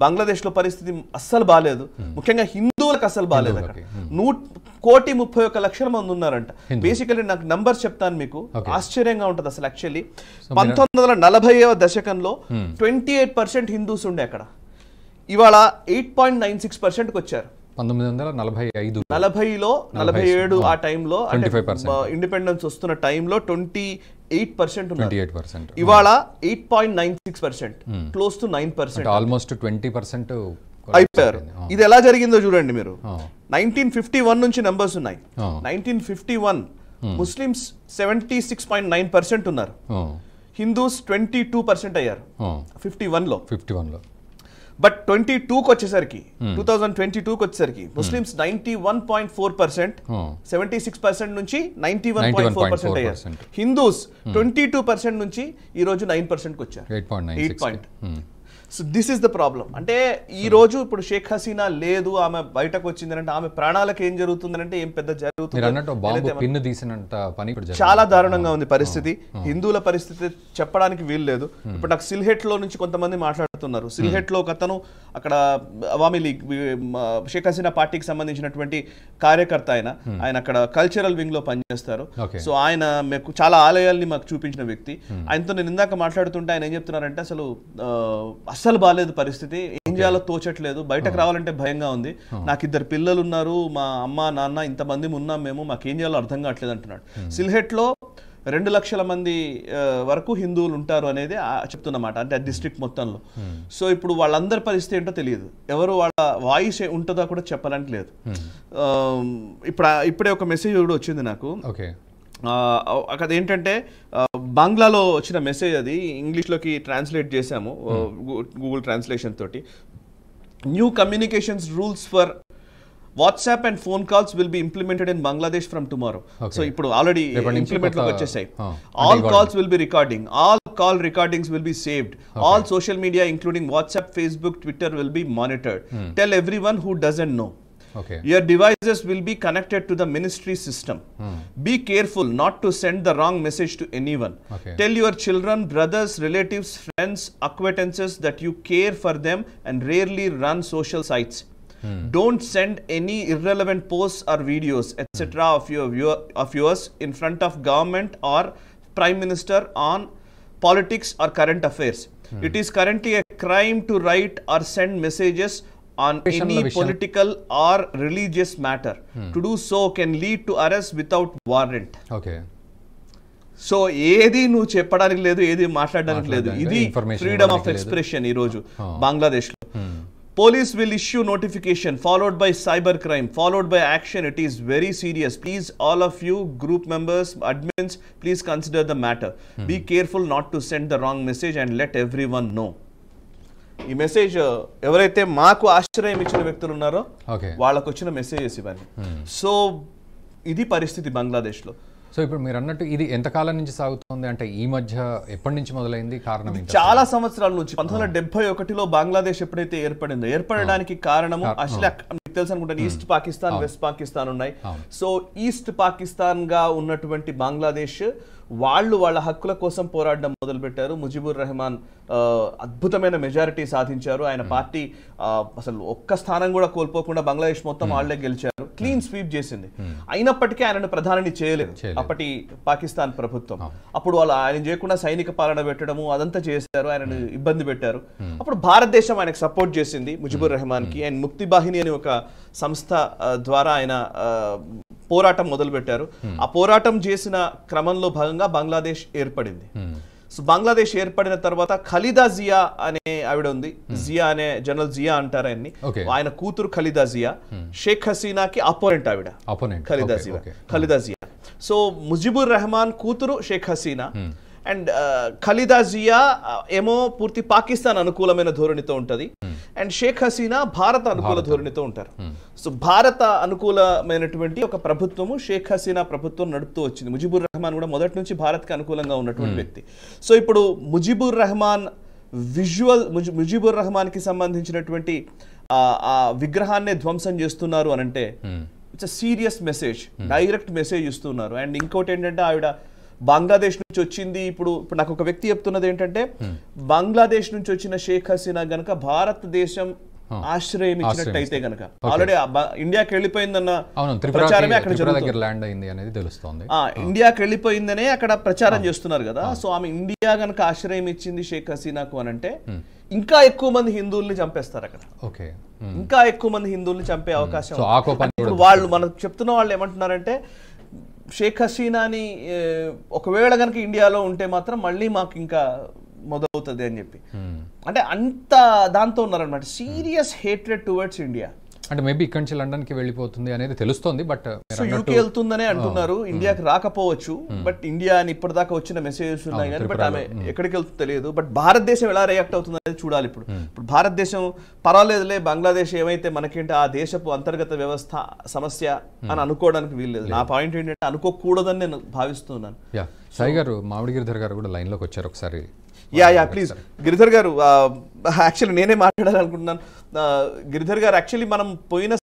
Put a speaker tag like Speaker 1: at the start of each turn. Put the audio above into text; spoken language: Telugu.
Speaker 1: బంగ్లాదేశ్లో పరిస్థితి అస్సలు బాలేదు, ముఖ్యంగా హిందువులకు అస్సలు బాలేదు. అక్కడ 1,31,00,000 మంది ఉన్నారంట. బేసికలీ నాకు నంబర్స్ చెప్తాను మీకు, ఆశ్చర్యంగా ఉంటుంది అసలు. యాక్చువల్లీ 1940వ దశకంలో 28% హిందూస్ ఉండే అక్కడ, ఇవాళ 8.96%కి వచ్చారు. 1940లో 47 ఆ టైంలో ఇండిపెండెన్స్ వస్తున్న టైంలో 28% ఉన్నారు. ఇవాళ 8.96%, క్లోజ్ టు 9%,
Speaker 2: ఆల్మోస్ట్ 20%
Speaker 1: అయిపోయారు. ఇది ఎలా జరిగిందో చూడండి మీరు. 1951 నుంచి నంబర్స్ ఉన్నాయి. 1951 ముస్లిమ్స్ 76.9% ఉన్నారు, హిందూస్ 22% అయ్యారు 51లో. బట్ 22కి వచ్చేసరికి 2022కి వచ్చేసరికి ముస్లిమ్స్ 91.4%, 76% నుంచి 91.4% అయ్యారు. హిందూస్ 22% నుంచి ఈ రోజు 9%కి వచ్చారు, 8. So this is the problem. అంటే ఈ రోజు ఇప్పుడు షేక్ హసీనా లేదు, ఆమె బయటకు వచ్చింది అంటే ఆమె ప్రాణాలకు ఏం జరుగుతుందంటే ఏం పెద్ద జరుగుతుంది, చాలా దారుణంగా ఉంది పరిస్థితి. హిందువుల పరిస్థితి చెప్పడానికి వీలు లేదు. ఇప్పుడు నాకు సిల్హెట్ లో నుంచి కొంతమంది మాట్లాడుతున్నారు. సిల్హెట్ లో ఒక అతను అక్కడ అవామీ లీగ్ షేక్ హసీనా పార్టీకి సంబంధించినటువంటి కార్యకర్త, ఆయన అక్కడ కల్చరల్ వింగ్ లో పనిచేస్తారు. సో ఆయన మాకు చాలా ఆలయాల్ని మాకు చూపించిన వ్యక్తి. ఆయనతో నేను ఇందాక మాట్లాడుతుంటే ఆయన ఏం చెప్తున్నారంటే అస్సలు బాగాలేదు పరిస్థితి, ఏం చేయాలో తోచట్లేదు, బయటకు రావాలంటే భయంగా ఉంది, నాకు 2 పిల్లలు ఉన్నారు, మా అమ్మ నాన్న ఇంతమంది ఉన్నాం మేము, మాకేం చేయాలో అర్థం కావట్లేదు అంటున్నాడు. సిల్హెట్ లో 2 లక్షల మంది వరకు హిందువులు ఉంటారు అనేది చెప్తున్నమాట, అంటే డిస్ట్రిక్ట్ మొత్తంలో. సో ఇప్పుడు వాళ్ళందరి పరిస్థితి ఏంటో తెలియదు, ఎవరు వాళ్ళ వాయిస్ ఉంటుందో కూడా చెప్పడానికి లేదు. ఇప్పుడే ఒక మెసేజ్ కూడా వచ్చింది నాకు. అదేంటంటే బంగ్లాలో వచ్చిన మెసేజ్, అది ఇంగ్లీష్లోకి ట్రాన్స్లేట్ చేశాము గూగుల్ ట్రాన్స్లేషన్ తోటి. New communications rules for WhatsApp and phone calls will be implemented in Bangladesh from tomorrow. So ఇప్పుడు ఆల్రెడీ ఇంప్లిమెంట్ లోకి వచ్చేసాయి. All calls will be recording, all call recordings will be saved, all social media including WhatsApp, Facebook, Twitter will be monitored. Tell everyone who doesn't know. Your devices will be connected to the ministry system. Be careful not to send the wrong message to anyone. Tell your children, brothers, relatives, friends, acquaintances that you care for them and rarely run social sites. Don't send any irrelevant posts or videos, etc. of yours in front of government or prime minister on politics or current affairs. It is currently a crime to write or send messages on any political or religious matter. To do so can lead to arrest without warrant. So ఏది నువ్వు చెప్పడానికి లేదు, ఏది మాట్లాడడానికి లేదు. ఇది ఫ్రీడమ్ ఆఫ్ ఎక్స్ప్రెషన్ ఈ రోజు బంగ్లాదేశ్ లో. Police will issue notification followed by cyber crime followed by action. It is very serious. Please, all of you group members, admins, please consider the matter. Be careful not to send the wrong message and let everyone know. ఈ మెసేజ్ ఎవరైతే మాకు ఆశ్చర్యం ఇచ్చిన వ్యక్తులు ఉన్నారో వాళ్ళకు వచ్చిన మెసేజెస్ ఇవన్నీ. సో ఇది పరిస్థితి బంగ్లాదేశ్ లో.
Speaker 2: సో ఇప్పుడు మీరు అన్నట్టు ఇది ఎంతకాలం నుంచి సాగుతోంది, అంటే ఈ మధ్య ఎప్పటి నుంచి మొదలైంది, కారణం
Speaker 1: చాలా సంవత్సరాల నుంచి. 1971లో బంగ్లాదేశ్ ఎప్పుడైతే ఏర్పడడానికి కారణము అసలు మీకు తెలుసు అనుకుంటాను, ఈస్ట్ పాకిస్తాన్, వెస్ట్ పాకిస్తాన్ ఉన్నాయి. సో ఈస్ట్ పాకిస్తాన్ గా ఉన్నటువంటి బంగ్లాదేశ్ వాళ్ళు వాళ్ళ హక్కుల కోసం పోరాడడం మొదలు పెట్టారు. ముజిబుర్ రెహమాన్ అద్భుతమైన మెజారిటీ సాధించారు. ఆయన పార్టీ అసలు ఒక్క స్థానం కూడా కోల్పోకుండా బంగ్లాదేశ్ మొత్తం వాళ్ళే గెలిచారు, క్లీన్ స్వీప్ చేసింది. అయినప్పటికీ ఆయనను ప్రధానిని చేయలేదు అప్పటి పాకిస్తాన్ ప్రభుత్వం. అప్పుడు వాళ్ళు ఆయన చేయకుండా సైనిక పాలన పెట్టడము అదంతా చేశారు, ఆయనను ఇబ్బంది పెట్టారు. అప్పుడు భారతదేశం ఆయనకు సపోర్ట్ చేసింది ముజిబుర్ రెహమాన్ కి. అండ్ ముక్తి బాహిని అని ఒక సంస్థ ద్వారా ఆయన పోరాటం మొదలు పెట్టారు. ఆ పోరాటం చేసిన క్రమంలో భాగంగా బంగ్లాదేశ్ ఏర్పడింది. సో బంగ్లాదేశ్ ఏర్పడిన తర్వాత ఖలీదా జియా అనే ఆవిడ ఉంది, జియా అనే జనరల్ జియా అంటారు ఆయన్ని. ఆయన కూతురు ఖలీదా జియా, షేక్ హసీనాకి అపోనెంట్ ఆవిడ ఖలీదా జియా. సో ముజిబుర్ రెహమాన్ కూతురు షేక్ హసీనా. అండ్ ఖలీదా జియా ఏమో పూర్తి పాకిస్తాన్ అనుకూలమైన ధోరణితో ఉంటది, అండ్ షేక్ హసీనా భారత అనుకూల ధోరణితో ఉంటారు. సో భారత అనుకూలమైనటువంటి ఒక ప్రభుత్వము షేక్ హసీనా ప్రభుత్వం నడుపుతూ వచ్చింది. ముజిబుర్ రెహమాన్ కూడా మొదటి నుంచి భారత్కి అనుకూలంగా ఉన్నటువంటి వ్యక్తి. సో ఇప్పుడు ముజిబుర్ రెహమాన్ కి సంబంధించినటువంటి ఆ విగ్రహాన్ని ధ్వంసం చేస్తున్నారు అనంటే it's a serious message, direct message ఇస్తున్నారు. అండ్ ఇంకోటి ఏంటంటే ఆవిడ బంగ్లాదేశ్ నుంచి వచ్చింది. ఇప్పుడు నాకు ఒక వ్యక్తి చెప్తున్నది ఏంటంటే బంగ్లాదేశ్ నుంచి వచ్చిన షేక్ హసీనా గనక భారతదేశం ఆశ్రయం ఇచ్చినట్టయితే గనక ఆల్రెడీ ఇండియాకి వెళ్ళిపోయిందన్న ప్రచారమే అక్కడ ఇండియాకి వెళ్ళిపోయిందనే అక్కడ ప్రచారం చేస్తున్నారు కదా. సో ఆమె ఇండియా గనక ఆశ్రయం ఇచ్చింది షేక్ హసీనాకు అని అంటే ఇంకా ఎక్కువ మంది హిందువుల్ని చంపేస్తారు అక్కడ. ఇంకా ఎక్కువ మంది హిందువుల్ని చంపే అవకాశం. ఇప్పుడు వాళ్ళు మనకు చెప్తున్న వాళ్ళు ఏమంటున్నారంటే షేక్ హసీనాని ఒకవేళ కనుక ఇండియాలో ఉంటే మాత్రం మళ్ళీ మాకు ఇంకా మొదలవుతుంది అని చెప్పి, అంటే అంత దాంతో ఉన్నారనమాట. Serious hatred towards India.
Speaker 2: అంటే మేబీ ఇక్కడి నుంచి లండన్ కి వెళ్ళిపోతుంది అనేది తెలుస్తోంది. బట్
Speaker 1: యూకే వెళ్తుందనే అంటున్నారు, ఇండియాకి రాకపోవచ్చు. బట్ ఇండియా అని ఇప్పటిదాకా వచ్చిన మెసేజెస్ ఉన్నాయి కానీ బట్ ఆమె ఎక్కడికి వెళ్తుందో తెలియదు. బట్ భారతదేశం ఎలా రియాక్ట్ అవుతుంది అనేది చూడాలి. ఇప్పుడు భారతదేశం పర్వాలేదులే, బంగ్లాదేశ్ ఏమైతే మనకేంటి ఆ దేశపు అంతర్గత వ్యవస్థ సమస్య అని అనుకోవడానికి వీల్లేదు. నా పాయింట్ ఏంటంటే అనుకోకూడదని నేను భావిస్తున్నాను.
Speaker 2: సాయి గారు, మామిడి గిరిధర్ గారు కూడా లైన్ లోకి వచ్చారు. ఒకసారి
Speaker 1: ప్లీజ్ గిరిధర్ గారు. యాక్చువల్లీ నేనే మాట్లాడాలనుకుంటున్నాను. గిరిధర్ గారు, యాక్చువల్లీ మనం పోయిన